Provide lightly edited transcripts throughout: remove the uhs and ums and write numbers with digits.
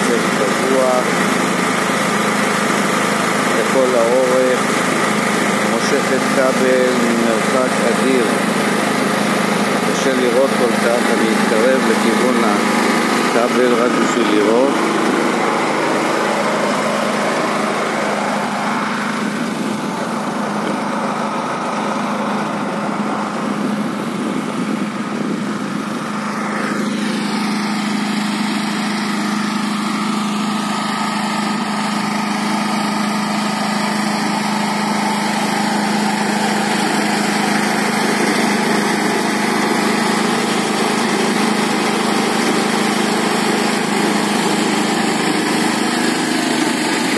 רצף קבוע לכל האורך, מושכת כבל ממרחק אדיר. קשה לראות כל כך, אני אתקרב לכיוון הכבל רק בשביל לראות.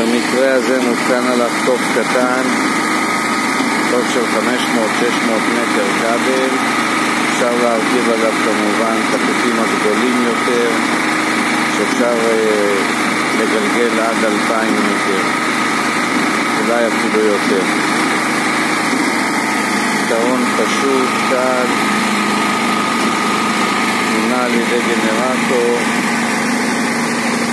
במקרה הזה מותקן עליו תוף קטן, תוף של 500-600 מטר כבל. אפשר להרכיב עליו כמובן את התופים הגדולים יותר, שאפשר לגלגל עד 2,000 מטר, אולי אפילו יותר. פתרון פשוט, קל, מונע על ידי גנרטור.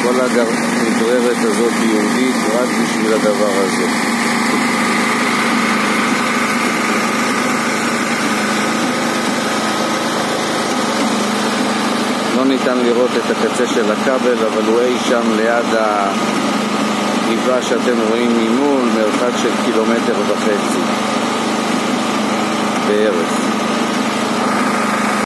כל הנגררת הזאת יהודית רק בשביל הדבר הזה. לא ניתן לראות את הקצה של הכבל, אבל הוא אי שם ליד הגבעה שאתם רואים ממול, מרחק של 1.5 קילומטר בערך.